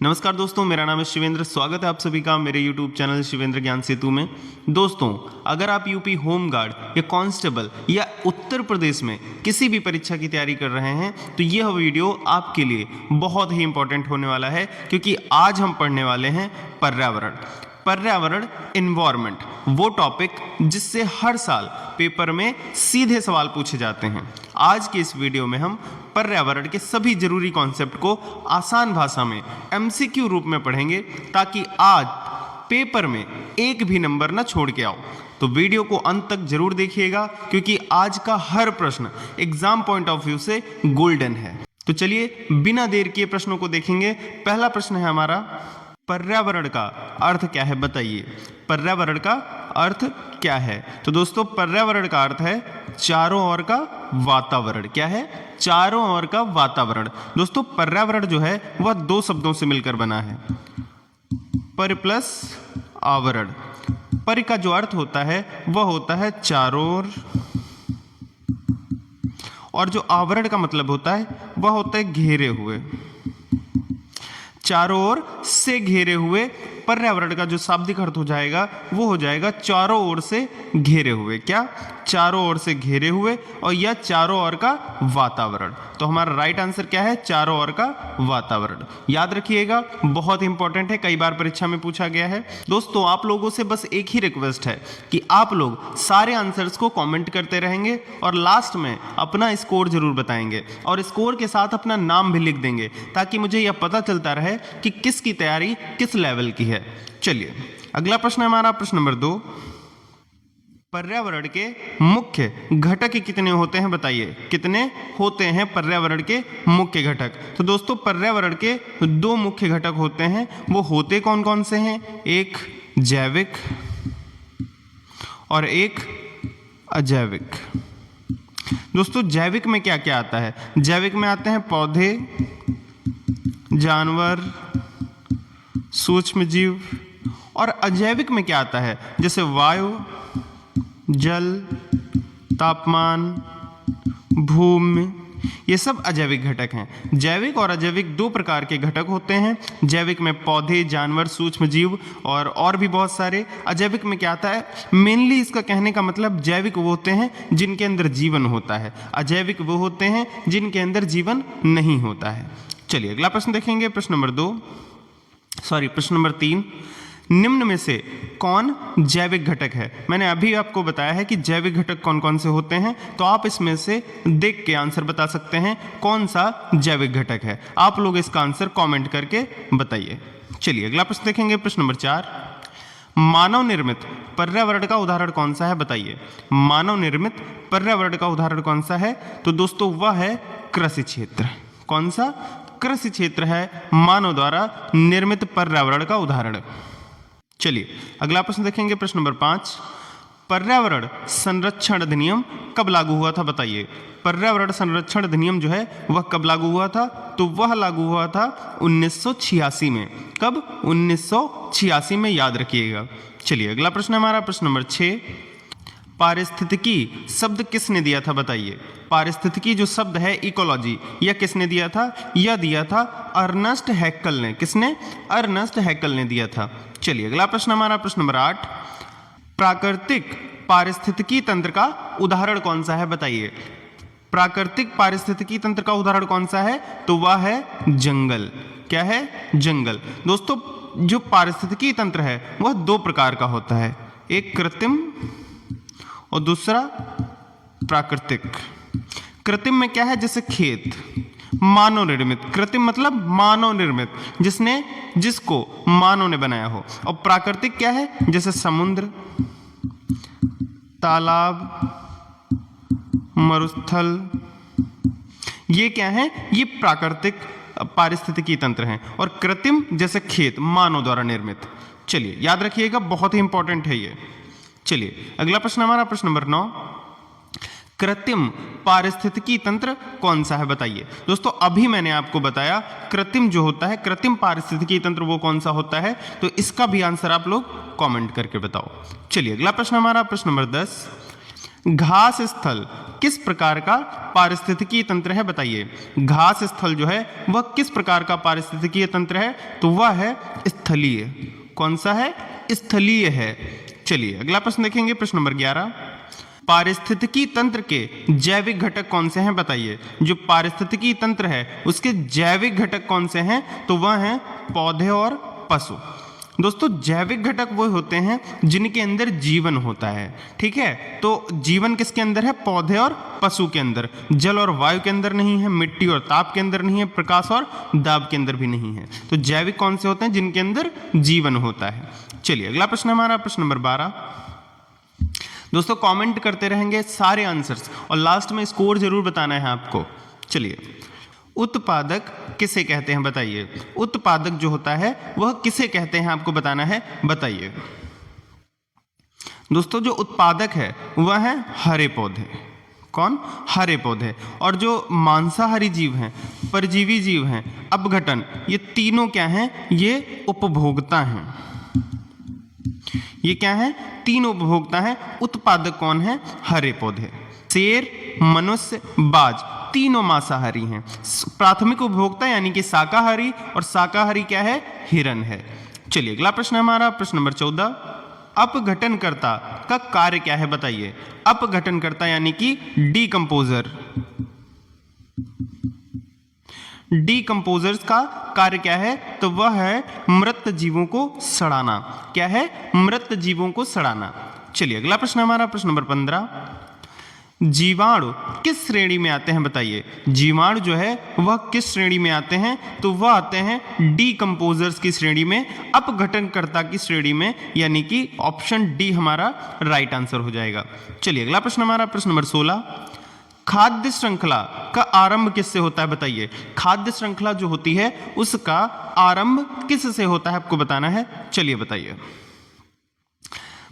नमस्कार दोस्तों, मेरा नाम है शिवेंद्र। स्वागत है आप सभी का मेरे YouTube चैनल शिवेंद्र ज्ञान सेतु में। दोस्तों, अगर आप यूपी होम गार्ड या कांस्टेबल या उत्तर प्रदेश में किसी भी परीक्षा की तैयारी कर रहे हैं तो यह वीडियो आपके लिए बहुत ही इंपॉर्टेंट होने वाला है, क्योंकि आज हम पढ़ने वाले हैं पर्यावरण एनवायरनमेंट, वो टॉपिक जिससे हर साल पेपर में सीधे सवाल पूछे जाते हैं। आज की इस वीडियो में हम पर्यावरण के सभी जरूरी कॉन्सेप्ट को आसान भाषा में एमसीक्यू रूप में पढ़ेंगे, ताकि आज पेपर में एक भी नंबर ना छोड़ के आओ। तो वीडियो को अंत तक जरूर देखिएगा, क्योंकि आज का हर प्रश्न एग्जाम पॉइंट ऑफ व्यू से गोल्डन है। तो चलिए बिना देर किए प्रश्नों को देखेंगे। पहला प्रश्न है हमारा, पर्यावरण का अर्थ क्या है बताइए। पर्यावरण का अर्थ क्या है? तो दोस्तों, पर्यावरण का अर्थ है चारों ओर का वातावरण। क्या है? चारों ओर का वातावरण। दोस्तों, पर्यावरण जो है वह दो शब्दों से मिलकर बना है, पर प्लस आवरण। पर का जो अर्थ होता है वह होता है चारों ओर, और जो आवरण का मतलब होता है वह होता है घेरे हुए, चारों ओर से घेरे हुए। पर्यावरण का जो शाब्दिक अर्थ हो जाएगा वो हो जाएगा चारों ओर से घेरे हुए। क्या? चारों ओर से घेरे हुए, और यह चारों ओर का वातावरण। तो हमारा राइट आंसर क्या है? चारों ओर का वातावरण। याद रखिएगा, बहुत इंपॉर्टेंट है, कई बार परीक्षा में पूछा गया है। दोस्तों, आप लोगों से बस एक ही रिक्वेस्ट है कि आप लोग सारे आंसर्स को कमेंट करते रहेंगे और लास्ट में अपना स्कोर जरूर बताएंगे, और स्कोर के साथ अपना नाम भी लिख देंगे, ताकि मुझे यह पता चलता रहे कि किसकी तैयारी किस लेवल की है। चलिए अगला प्रश्न है हमारा, प्रश्न नंबर 2। पर्यावरण के मुख्य घटक कितने होते हैं बताइए। कितने होते हैं पर्यावरण के मुख्य घटक? तो दोस्तों, पर्यावरण के दो मुख्य घटक होते हैं। वो होते कौन कौन से हैं? एक जैविक और एक अजैविक। दोस्तों, जैविक में क्या क्या आता है? जैविक में आते हैं पौधे, जानवर, सूक्ष्म जीव। और अजैविक में क्या आता है? जैसे वायु, जल, तापमान, भूमि, ये सब अजैविक घटक हैं। जैविक और अजैविक दो प्रकार के घटक होते हैं। जैविक में पौधे, जानवर, सूक्ष्म जीव और भी बहुत सारे। अजैविक में क्या आता है? मेनली इसका कहने का मतलब, जैविक वो होते हैं जिनके अंदर जीवन होता है, अजैविक वो होते हैं जिनके अंदर जीवन नहीं होता है। चलिए अगला प्रश्न देखेंगे, प्रश्न नंबर 3। निम्न में से कौन जैविक घटक है? मैंने अभी आपको बताया है कि जैविक घटक कौन कौन से होते हैं, तो आप इसमें से देख के आंसर बता सकते हैं कौन सा जैविक घटक है। आप लोग इसका आंसर कमेंट करके बताइए। चलिए अगला प्रश्न देखेंगे, प्रश्न नंबर 4। मानव निर्मित पर्यावरण का उदाहरण कौन सा है बताइए। मानव निर्मित पर्यावरण का उदाहरण कौन सा है? तो दोस्तों, वह है कृषि क्षेत्र। कौन सा? कृषि क्षेत्र है मानव द्वारा निर्मित पर्यावरण का उदाहरण। चलिए अगला प्रश्न देखेंगे, प्रश्न नंबर 5। पर्यावरण संरक्षण अधिनियम कब लागू हुआ था बताइए। पर्यावरण संरक्षण अधिनियम जो है वह कब लागू हुआ था? तो वह लागू हुआ था 1986 में। कब? 1986 में, याद रखिएगा। चलिए अगला प्रश्न है हमारा, प्रश्न नंबर 6। पारिस्थितिकी शब्द किसने दिया था बताइए। पारिस्थितिकी जो शब्द है, इकोलॉजी, यह किसने दिया था? यह दिया था अर्नस्ट हैक्कल ने। किसने? अर्नस्ट हैक्कल ने दिया था। चलिए अगला प्रश्न हमारा, प्रश्न नंबर 8। प्राकृतिक पारिस्थितिकी तंत्र का उदाहरण कौन सा है बताइए। प्राकृतिक पारिस्थितिकी तंत्र का उदाहरण कौन सा है? तो वह है जंगल। क्या है? जंगल। दोस्तों, जो पारिस्थितिकी तंत्र है वह दो प्रकार का होता है, एक कृत्रिम और दूसरा प्राकृतिक। कृत्रिम में क्या है? जैसे खेत, मानव निर्मित। कृत्रिम मतलब मानव निर्मित, जिसको मानव ने बनाया हो। और प्राकृतिक क्या है? जैसे समुद्र, तालाब, मरुस्थल, ये क्या है? ये प्राकृतिक पारिस्थितिकी तंत्र हैं। और कृत्रिम जैसे खेत, मानव द्वारा निर्मित। चलिए याद रखिएगा, बहुत ही इंपॉर्टेंट है ये। चलिए अगला प्रश्न हमारा, प्रश्न नंबर 9। कृत्रिम पारिस्थितिकी तंत्र कौन सा है बताइए। दोस्तों, अभी मैंने आपको बताया कृत्रिम जो होता है, कृत्रिम पारिस्थितिकी तंत्र वो कौन सा होता है, तो इसका भी आंसर आप लोग कमेंट करके बताओ। चलिए अगला प्रश्न हमारा, प्रश्न नंबर 10। घास स्थल किस प्रकार का पारिस्थितिकीय तंत्र है बताइए। घास स्थल जो है वह किस प्रकार का पारिस्थितिकीय तंत्र है, तो वह है स्थलीय। कौन सा है? स्थलीय है। चलिए अगला प्रश्न देखेंगे, प्रश्न नंबर 11। पारिस्थितिकी तंत्र के जैविक घटक कौन से हैं बताइए। जो पारिस्थितिकी तंत्र है उसके जैविक घटक कौन से हैं, तो वह हैं पौधे और पशु। दोस्तों जैविक घटक वो होते हैं जिनके अंदर जीवन होता है, ठीक है। तो जीवन किसके अंदर है? पौधे और पशु के अंदर। जल और वायु के अंदर नहीं है, मिट्टी और ताप के अंदर नहीं है, प्रकाश और दाब के अंदर भी नहीं है। तो जैविक कौन से होते हैं? जिनके अंदर जीवन होता है। चलिए अगला प्रश्न हमारा प्रश्न नंबर 12। दोस्तों कमेंट करते रहेंगे सारे आंसर्स और लास्ट में स्कोर जरूर बताना है आपको। चलिए, उत्पादक किसे कहते हैं बताइए। उत्पादक जो होता है वह किसे कहते हैं आपको बताना है, बताइए। दोस्तों जो उत्पादक है वह है हरे पौधे। कौन? हरे पौधे। और जो मांसाहारी जीव हैं, परजीवी जीव हैं, अपघटन, ये तीनों क्या हैं? ये उपभोक्ता हैं। ये क्या है? तीन उपभोक्ता हैं। उत्पादक कौन है? हरे पौधे। शेर, मनुष्य, बाज, तीनों मांसाहारी हैं। प्राथमिक उपभोक्ता यानी कि शाकाहारी, और शाकाहारी क्या है? हिरन है। चलिए अगला प्रश्न हमारा प्रश्न नंबर 14। अपघटनकर्ता का कार्य क्या है बताइए। अपघटनकर्ता यानी कि डीकंपोजर। डीकंपोजर्स का कार्य क्या है? तो वह है मृत जीवों को सड़ाना। क्या है? मृत जीवों को सड़ाना। चलिए अगला प्रश्न हमारा प्रश्न नंबर 15। जीवाणु किस श्रेणी में आते हैं बताइए। जीवाणु जो है वह किस श्रेणी में आते हैं? तो वह आते हैं डीकंपोजर्स की श्रेणी में, अपघटनकर्ता की श्रेणी में, यानी कि ऑप्शन डी हमारा राइट आंसर हो जाएगा। चलिए अगला प्रश्न हमारा प्रश्न नंबर 16। खाद्य श्रृंखला का आरंभ किससे होता है बताइए। खाद्य श्रृंखला जो होती है उसका आरंभ किससे होता है आपको बताना है। चलिए बताइए।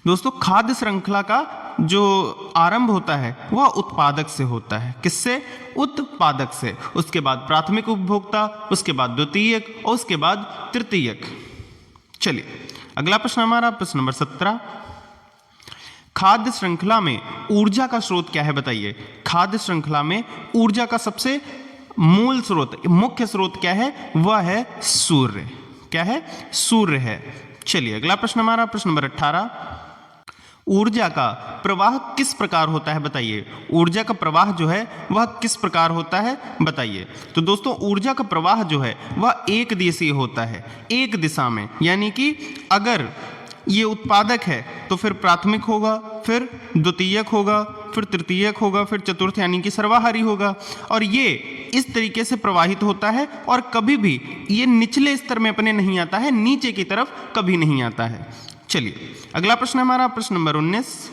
दोस्तों खाद्य श्रृंखला का जो आरंभ होता है वह उत्पादक से होता है। किससे? उत्पादक से। उसके बाद प्राथमिक उपभोक्ता, उसके बाद द्वितीयक और उसके बाद तृतीयक। चलिए अगला प्रश्न हमारा प्रश्न नंबर 17। खाद्य श्रृंखला में ऊर्जा का स्रोत क्या है बताइए। खाद्य श्रृंखला में ऊर्जा का सबसे मूल स्रोत, मुख्य स्रोत क्या है? वह है सूर्य। क्या है? सूर्य है। चलिए अगला प्रश्न हमारा प्रश्न नंबर 18। ऊर्जा का प्रवाह किस प्रकार होता है बताइए। ऊर्जा का प्रवाह जो है वह किस प्रकार होता है बताइए। तो दोस्तों ऊर्जा का प्रवाह जो है वह एक दिशीय होता है, एक दिशा में। यानी कि अगर ये उत्पादक है तो फिर प्राथमिक होगा, फिर द्वितीयक होगा, फिर तृतीयक होगा, फिर चतुर्थ यानी कि सर्वाहारी होगा। और ये इस तरीके से प्रवाहित होता है और कभी भी ये निचले स्तर में अपने नहीं आता है, नीचे की तरफ कभी नहीं आता है। चलिए अगला प्रश्न हमारा प्रश्न नंबर 19।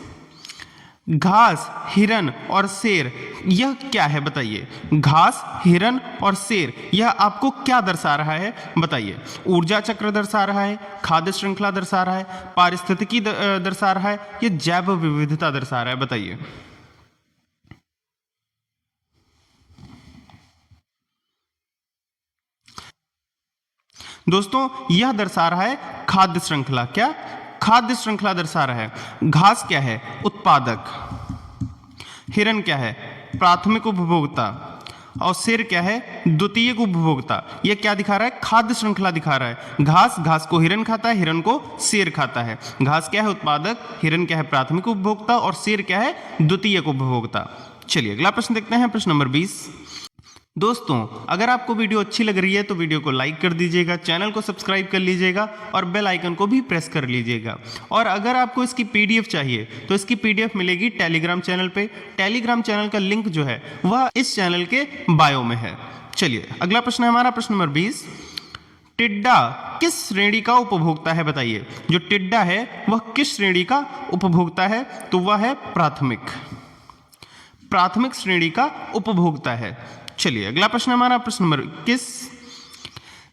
घास, हिरन और शेर यह क्या है बताइए। घास, हिरन और शेर यह आपको क्या दर्शा रहा है बताइए। ऊर्जा चक्र दर्शा रहा है, खाद्य श्रृंखला दर्शा रहा है, पारिस्थितिकी दर्शा रहा है, यह जैव विविधता दर्शा रहा है बताइए। दोस्तों यह दर्शा रहा है खाद्य श्रृंखला। क्या? खाद्य श्रृंखला दर्शा रहा है। घास क्या है? उत्पादक। हिरन क्या है? प्राथमिक उपभोक्ता। और शेर क्या है? द्वितीयक उपभोक्ता। यह क्या दिखा रहा है? खाद्य श्रृंखला दिखा रहा है। घास को हिरन खाता है, हिरन को शेर खाता है। घास क्या है? उत्पादक। हिरन क्या है? प्राथमिक उपभोक्ता। और शेर क्या है? द्वितीयक उपभोक्ता। चलिए अगला प्रश्न देखते हैं, प्रश्न नंबर 20। दोस्तों अगर आपको वीडियो अच्छी लग रही है तो वीडियो को लाइक कर दीजिएगा, चैनल को सब्सक्राइब कर लीजिएगा और बेल आइकन को भी प्रेस कर लीजिएगा। और अगर आपको इसकी पीडीएफ चाहिए तो इसकी पीडीएफ मिलेगी टेलीग्राम चैनल पे। टेलीग्राम चैनल का लिंक जो है वह इस चैनल के बायो में है। चलिए अगला प्रश्न है हमारा प्रश्न नंबर 20। टिड्डा किस श्रेणी का उपभोक्ता है बताइए। जो टिड्डा है वह किस श्रेणी का उपभोक्ता है? तो वह है प्राथमिक। प्राथमिक श्रेणी का उपभोक्ता है। चलिए अगला प्रश्न हमारा प्रश्न नंबर 21।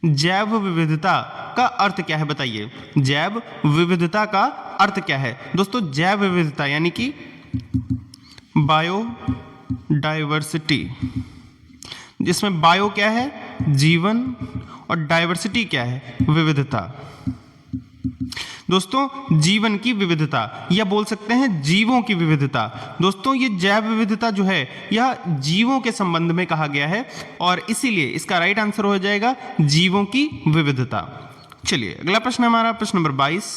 जैव विविधता का अर्थ क्या है बताइए। जैव विविधता का अर्थ क्या है? दोस्तों जैव विविधता यानी कि बायोडाइवर्सिटी, जिसमें बायो क्या है? जीवन, और डाइवर्सिटी क्या है? विविधता। दोस्तों जीवन की विविधता या बोल सकते हैं जीवों की विविधता। दोस्तों ये जैव विविधता जो है यह जीवों के संबंध में कहा गया है और इसीलिए इसका राइट आंसर हो जाएगा जीवों की विविधता। चलिए अगला प्रश्न हमारा प्रश्न नंबर 22।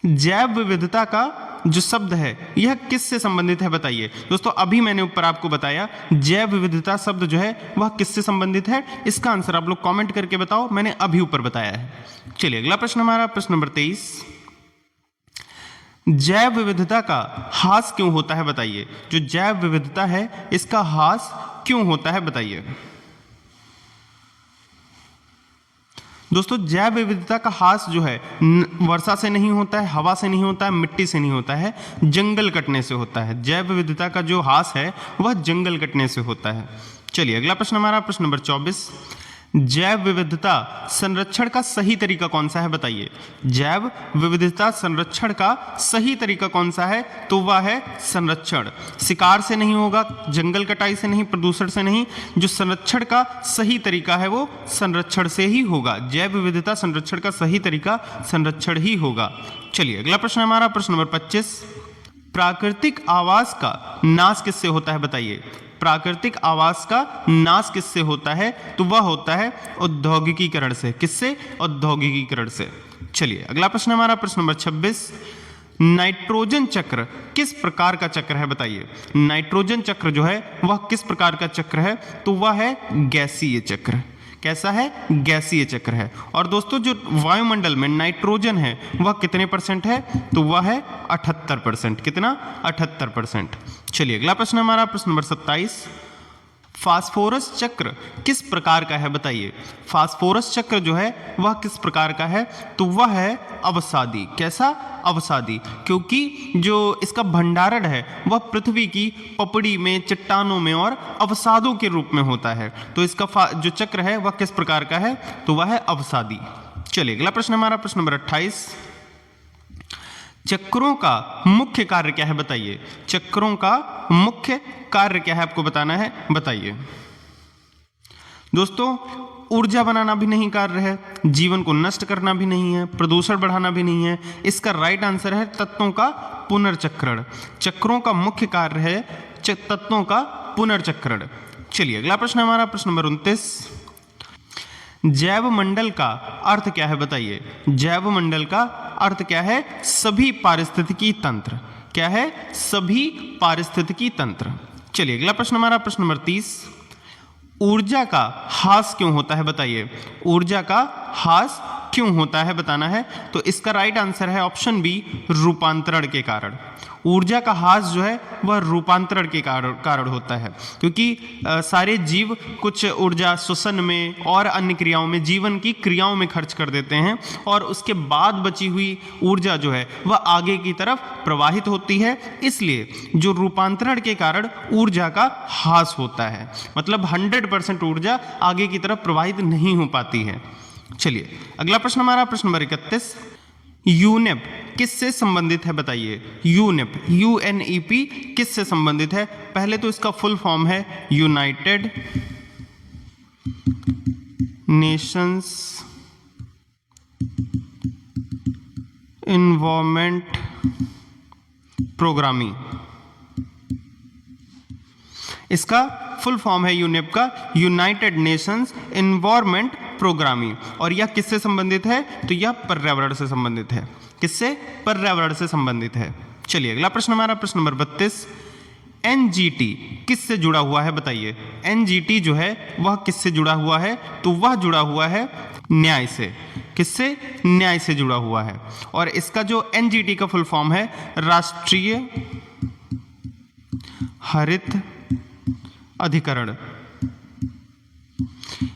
जैव विविधता का जो शब्द है यह किससे संबंधित है बताइए। दोस्तों अभी मैंने ऊपर आपको बताया जैव विविधता शब्द जो है वह किससे संबंधित है, इसका आंसर आप लोग कमेंट करके बताओ, मैंने अभी ऊपर बताया है। चलिए अगला प्रश्न हमारा प्रश्न नंबर 23। जैव विविधता का ह्रास क्यों होता है बताइए। जो जैव विविधता है इसका ह्रास क्यों होता है बताइए। दोस्तों जैव विविधता का ह्रास जो है वर्षा से नहीं होता है, हवा से नहीं होता है, मिट्टी से नहीं होता है, जंगल कटने से होता है। जैव विविधता का जो ह्रास है वह जंगल कटने से होता है। चलिए अगला प्रश्न हमारा प्रश्न नंबर 24। जैव विविधता संरक्षण का सही तरीका कौन सा है बताइए। जैव विविधता संरक्षण का सही तरीका कौन सा है, तो वह है संरक्षण। शिकार से नहीं होगा, जंगल कटाई से नहीं, प्रदूषण से नहीं, जो संरक्षण का सही तरीका है वो संरक्षण से ही होगा। जैव विविधता संरक्षण का सही तरीका संरक्षण ही होगा। चलिए अगला प्रश्न हमारा प्रश्न नंबर 25। प्राकृतिक आवास का नाश किससे होता है बताइए। प्राकृतिक आवास का नाश किससे होता है, तो वह होता है औद्योगिकीकरण से। किससे? औद्योगिकीकरण से। चलिए अगला प्रश्न हमारा प्रश्न नंबर 26। नाइट्रोजन चक्र किस प्रकार का चक्र है बताइए। नाइट्रोजन चक्र जो है वह किस प्रकार का चक्र है, तो वह है गैसीय चक्र। कैसा है? गैसीय चक्र है। और दोस्तों जो वायुमंडल में नाइट्रोजन है वह कितने परसेंट है, तो वह है 78%। कितना? 78%। चलिए अगला प्रश्न हमारा प्रश्न नंबर 27। फास्फोरस चक्र किस प्रकार का है बताइए। फास्फोरस चक्र जो है वह किस प्रकार का है, तो वह है अवसादी। कैसा? अवसादी। क्योंकि जो इसका भंडारण है वह पृथ्वी की पपड़ी में, चट्टानों में और अवसादों के रूप में होता है। तो इसका जो चक्र है वह किस प्रकार का है, तो वह है अवसादी। चलिए अगला प्रश्न हमारा प्रश्न नंबर 28। चक्रों का मुख्य कार्य क्या है बताइए। चक्रों का मुख्य कार्य क्या है आपको बताना है, बताइए। दोस्तों ऊर्जा बनाना भी नहीं कार्य है, जीवन को नष्ट करना भी नहीं है, प्रदूषण बढ़ाना भी नहीं है। इसका राइट आंसर है तत्वों का पुनर्चक्रण। चक्रों का मुख्य कार्य है तत्वों का पुनर्चक्रण। चलिए अगला प्रश्न हमारा प्रश्न नंबर 29। जैव मंडल का अर्थ क्या है बताइए। जैव मंडल का अर्थ क्या है? सभी पारिस्थितिकी तंत्र। क्या है? सभी पारिस्थितिकी तंत्र। चलिए अगला प्रश्न हमारा प्रश्न नंबर 30। ऊर्जा का ह्रास क्यों होता है बताइए। ऊर्जा का ह्रास क्यों होता है बताना है, तो इसका राइट आंसर है ऑप्शन बी, रूपांतरण के कारण। ऊर्जा का ह्रास जो है वह रूपांतरण के कारण होता है, क्योंकि सारे जीव कुछ ऊर्जा श्वसन में और अन्य क्रियाओं में, जीवन की क्रियाओं में खर्च कर देते हैं और उसके बाद बची हुई ऊर्जा जो है वह आगे की तरफ प्रवाहित होती है। इसलिए जो रूपांतरण के कारण ऊर्जा का ह्रास होता है, मतलब 100% ऊर्जा आगे की तरफ प्रवाहित नहीं हो पाती है। चलिए अगला प्रश्न हमारा प्रश्न नंबर 31। यूनेप किससे संबंधित है बताइए। यूनेप, UNEP किससे संबंधित है? पहले तो इसका फुल फॉर्म है यूनाइटेड नेशंस एनवायरनमेंट प्रोग्रामिंग। इसका फुल फॉर्म है यूनेप का यूनाइटेड नेशंस एनवायरनमेंट प्रोग्रामिंग। और यह किससे संबंधित है, तो यह पर्यावरण से संबंधित है। किससे? पर्यावरण से संबंधित है। चलिए अगला प्रश्न हमारा प्रश्न नंबर 32। NGT किससे जुड़ा हुआ है बताइए। NGT जो है वह किससे जुड़ा हुआ है, तो वह जुड़ा हुआ है न्याय से। किससे? न्याय से जुड़ा हुआ है। और इसका जो NGT का फुल फॉर्म है राष्ट्रीय हरित अधिकरण।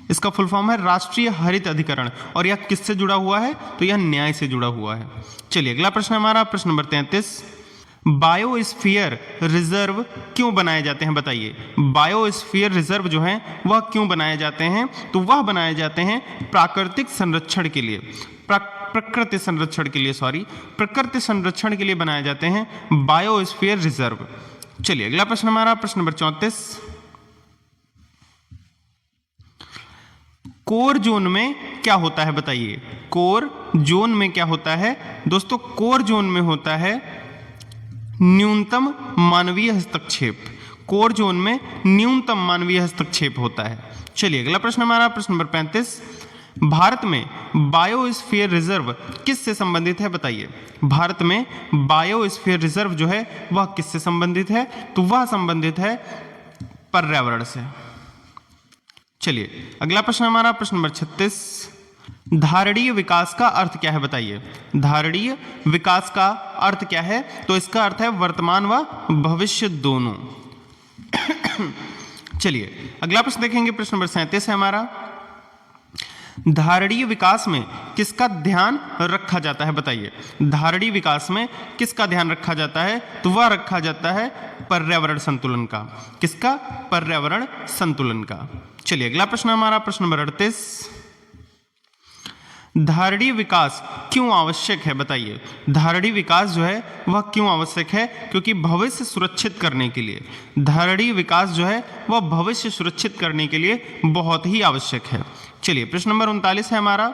इसका फुल फॉर्म है राष्ट्रीय हरित अधिकरण। और यह किससे जुड़ा हुआ है, तो यह न्याय से जुड़ा हुआ है। चलिए अगला प्रश्न हमारा प्रश्न नंबर 33। बायोस्फीयर रिजर्व क्यों बनाए जाते हैं बताइए। बायोस्फीयर रिजर्व जो है वह क्यों बनाए जाते हैं, तो वह बनाए जाते हैं प्राकृतिक संरक्षण के लिए, प्रकृति संरक्षण के लिए, प्रकृति संरक्षण के लिए बनाए जाते हैं बायोस्फीयर रिजर्व। चलिए अगला प्रश्न हमारा प्रश्न नंबर 34। कोर जोन में क्या होता है बताइए? कोर जोन में क्या होता है दोस्तों? कोर जोन में होता है न्यूनतम मानवीय हस्तक्षेप। कोर जोन में न्यूनतम मानवीय हस्तक्षेप होता है। चलिए अगला प्रश्न हमारा प्रश्न नंबर 35। भारत में बायोस्फीयर रिजर्व किससे संबंधित है बताइए? भारत में बायोस्फीयर रिजर्व जो है वह किससे संबंधित है? तो वह संबंधित है पर्यावरण से। चलिए अगला प्रश्न हमारा प्रश्न नंबर 36। धारणीय विकास का अर्थ क्या है बताइए? धारणीय विकास का अर्थ क्या है? तो इसका अर्थ है वर्तमान व भविष्य दोनों। चलिए अगला प्रश्न देखेंगे, प्रश्न नंबर 37 है हमारा। धारणीय विकास में किसका ध्यान रखा जाता है बताइए? धारणीय विकास में किसका ध्यान रखा जाता है? तो वह रखा जाता है पर्यावरण संतुलन का। किसका? पर्यावरण संतुलन का। चलिए अगला प्रश्न हमारा प्रश्न नंबर 38। धारणीय विकास क्यों आवश्यक है बताइए? धारणीय विकास जो है वह क्यों आवश्यक है? क्योंकि भविष्य सुरक्षित करने के लिए धारणीय विकास जो है वह भविष्य सुरक्षित करने के लिए बहुत ही आवश्यक है। चलिए प्रश्न नंबर 39 है हमारा।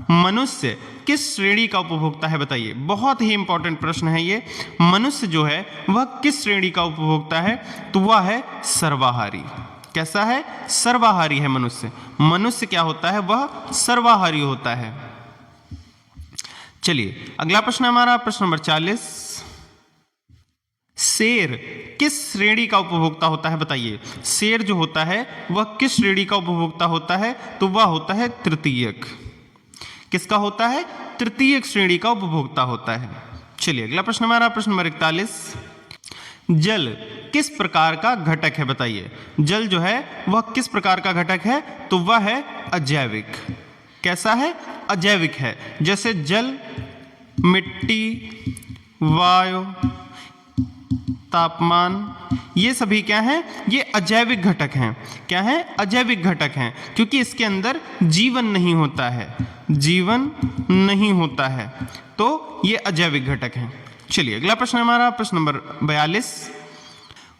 मनुष्य किस श्रेणी का उपभोक्ता है बताइए? बहुत ही इंपॉर्टेंट प्रश्न है ये। मनुष्य जो है वह किस श्रेणी का उपभोक्ता है? तो वह है सर्वाहारी। कैसा है? सर्वाहारी है मनुष्य। मनुष्य क्या होता है? वह सर्वाहारी होता है। चलिए अगला प्रश्न हमारा प्रश्न नंबर 40। शेर किस श्रेणी का उपभोक्ता होता है बताइए? शेर जो होता है वह किस श्रेणी का उपभोक्ता होता है? तो वह होता है तृतीयक। किसका होता है? तृतीयक श्रेणी का उपभोक्ता होता है। चलिए अगला प्रश्न हमारा प्रश्न नंबर 41। जल किस प्रकार का घटक है बताइए? जल जो है वह किस प्रकार का घटक है? तो वह है अजैविक। कैसा है? अजैविक है। जैसे जल, मिट्टी, वायु, तापमान, ये सभी क्या हैं? ये अजैविक घटक हैं। क्या हैं? अजैविक घटक हैं, क्योंकि इसके अंदर जीवन नहीं होता है। जीवन नहीं होता है, तो ये अजैविक घटक हैं। चलिए अगला प्रश्न हमारा प्रश्न नंबर 42।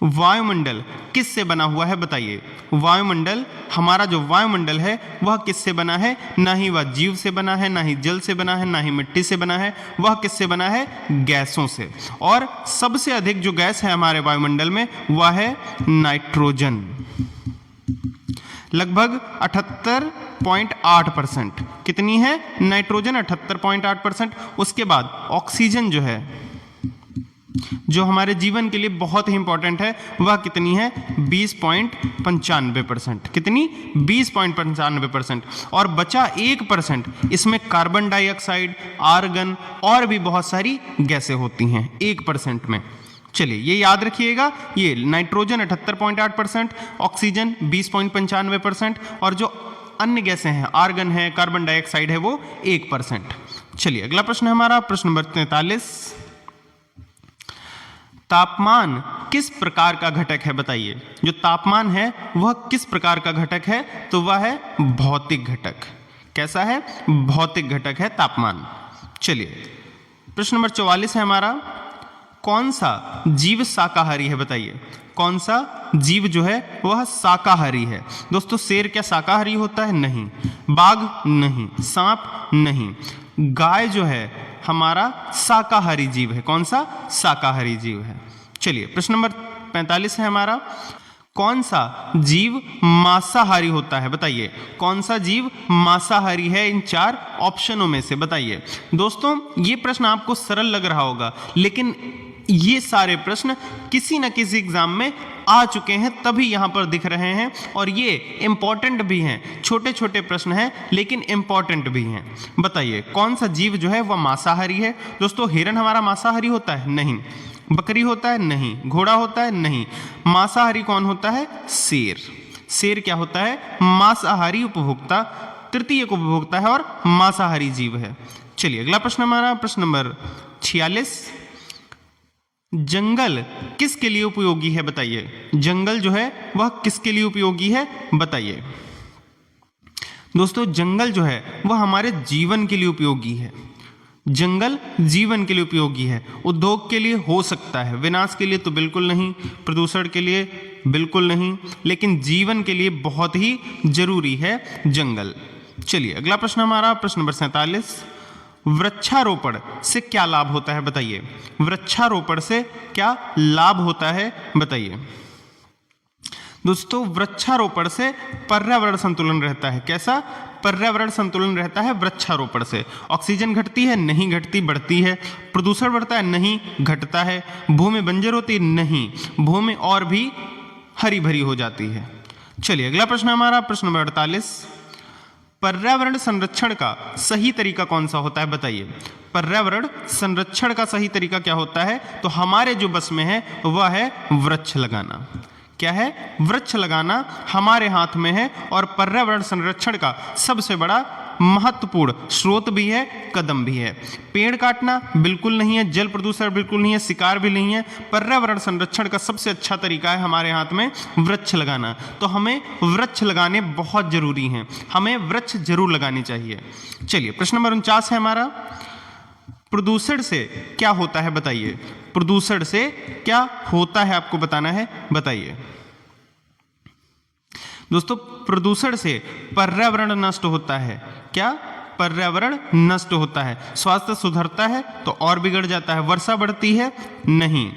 वायुमंडल किससे बना हुआ है बताइए? वायुमंडल, हमारा जो वायुमंडल है वह किससे बना है? ना ही वह जीव से बना है, ना ही जल से बना है, ना ही मिट्टी से बना है। वह किससे बना है? गैसों से। और सबसे अधिक जो गैस है हमारे वायुमंडल में वह है नाइट्रोजन। लगभग 78.8%। कितनी है? नाइट्रोजन 78.8%। उसके बाद ऑक्सीजन जो है, जो हमारे जीवन के लिए बहुत ही इंपॉर्टेंट है, वह कितनी है? 20.95%। कितनी? 20.95%। और बचा 1%, इसमें कार्बन डाइऑक्साइड, आर्गन और भी बहुत सारी गैसें होती हैं 1% में। चलिए ये याद रखिएगा, ये नाइट्रोजन 78.8%, ऑक्सीजन 20.95% और जो अन्य गैसें हैं, आर्गन है, कार्बन डाइऑक्साइड है, वो 1%। चलिए अगला प्रश्न हमारा प्रश्न नंबर 43। तापमान किस प्रकार का घटक है बताइए? जो तापमान है वह किस प्रकार का घटक है? तो वह है भौतिक घटक। कैसा है? भौतिक घटक है तापमान। चलिए प्रश्न नंबर 44 है हमारा। कौन सा जीव शाकाहारी है बताइए? कौन सा जीव जो है वह शाकाहारी है? दोस्तों शेर क्या शाकाहारी होता है? नहीं। बाघ नहीं। सांप नहीं। गाय जो है हमारा शाकाहारी जीव है। कौन सा? शाकाहारी जीव है। चलिए प्रश्न नंबर 45 है हमारा। कौन सा जीव मांसाहारी होता है बताइए? कौन सा जीव मांसाहारी है इन 4 ऑप्शनों में से बताइए? दोस्तों ये प्रश्न आपको सरल लग रहा होगा, लेकिन ये सारे प्रश्न किसी न किसी एग्जाम में आ चुके हैं, तभी यहां पर दिख रहे हैं, और ये इंपॉर्टेंट भी हैं। छोटे छोटे प्रश्न हैं लेकिन इंपॉर्टेंट भी हैं। बताइए कौन सा जीव जो है वह मांसाहारी है? दोस्तों हिरन हमारा मांसाहारी होता है? नहीं। बकरी होता है? नहीं। घोड़ा होता है? नहीं। मांसाहारी कौन होता है? शेर। शेर क्या होता है? मांसाहारी उपभोक्ता, तृतीय उपभोक्ता है और मांसाहारी जीव है। चलिए अगला प्रश्न हमारा प्रश्न नंबर 46। जंगल किसके लिए उपयोगी है बताइए? जंगल जो है वह किसके लिए उपयोगी है बताइए? दोस्तों जंगल जो है वह हमारे जीवन के लिए उपयोगी है। जंगल जीवन के लिए उपयोगी है। उद्योग के लिए हो सकता है, विनाश के लिए तो बिल्कुल नहीं, प्रदूषण के लिए बिल्कुल नहीं, लेकिन जीवन के लिए बहुत ही जरूरी है जंगल। चलिए अगला प्रश्न हमारा प्रश्न नंबर 47, वृक्षारोपण से क्या लाभ होता है बताइए। वृक्षारोपण से क्या लाभ होता है बताइए। दोस्तों वृक्षारोपण से पर्यावरण संतुलन रहता है। कैसा पर्यावरण संतुलन रहता है वृक्षारोपण से? ऑक्सीजन घटती है? नहीं घटती, बढ़ती है। प्रदूषण बढ़ता है? नहीं, घटता है। भूमि बंजर होती है? नहीं, भूमि और भी हरी भरी हो जाती है। चलिए अगला प्रश्न हमारा प्रश्न नंबर 48, पर्यावरण संरक्षण का सही तरीका कौन सा होता है बताइए। पर्यावरण संरक्षण का सही तरीका क्या होता है? तो हमारे जो बस में है वह है वृक्ष लगाना। क्या है? वृक्ष लगाना हमारे हाथ में है और पर्यावरण संरक्षण का सबसे बड़ा महत्वपूर्ण स्रोत भी है, कदम भी है। पेड़ काटना बिल्कुल नहीं है, जल प्रदूषण बिल्कुल नहीं है, शिकार भी नहीं है। पर्यावरण संरक्षण का सबसे अच्छा तरीका है हमारे हाथ में वृक्ष लगाना। तो हमें वृक्ष लगाने बहुत जरूरी हैं, हमें वृक्ष जरूर लगानी चाहिए। चलिए प्रश्न नंबर 49 है हमारा, प्रदूषण से क्या होता है बताइए। प्रदूषण से क्या होता है आपको बताना है, बताइए। दोस्तों प्रदूषण से पर्यावरण नष्ट होता है। क्या? पर्यावरण नष्ट होता है। स्वास्थ्य सुधरता है तो और बिगड़ जाता है। वर्षा बढ़ती है? नहीं।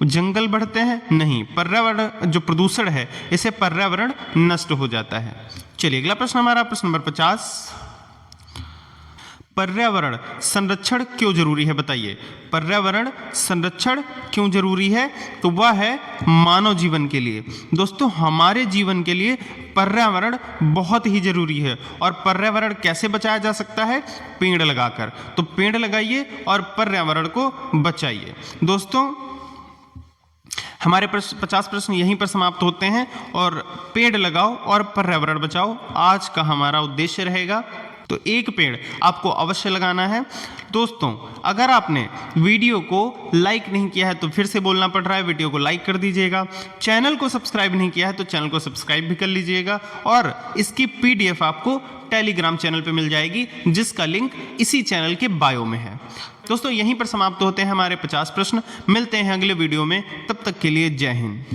जंगल बढ़ते हैं? नहीं। पर्यावरण जो प्रदूषण है इसे पर्यावरण नष्ट हो जाता है। चलिए अगला प्रश्न हमारा प्रश्न नंबर 50, पर्यावरण संरक्षण क्यों जरूरी है बताइए। पर्यावरण संरक्षण क्यों जरूरी है? तो वह है मानव जीवन के लिए। दोस्तों हमारे जीवन के लिए पर्यावरण बहुत ही जरूरी है। और पर्यावरण कैसे बचाया जा सकता है? पेड़ लगाकर। तो पेड़ लगाइए और पर्यावरण को बचाइए। दोस्तों हमारे 50 प्रश्न यहीं पर समाप्त होते हैं और पेड़ लगाओ और पर्यावरण बचाओ आज का हमारा उद्देश्य रहेगा। तो एक पेड़ आपको अवश्य लगाना है। दोस्तों अगर आपने वीडियो को लाइक नहीं किया है तो फिर से बोलना पड़ रहा है, वीडियो को लाइक कर दीजिएगा। चैनल को सब्सक्राइब नहीं किया है तो चैनल को सब्सक्राइब भी कर लीजिएगा। और इसकी PDF आपको टेलीग्राम चैनल पे मिल जाएगी जिसका लिंक इसी चैनल के बायो में है। दोस्तों यहीं पर समाप्त होते हैं हमारे 50 प्रश्न। मिलते हैं अगले वीडियो में, तब तक के लिए जय हिंद।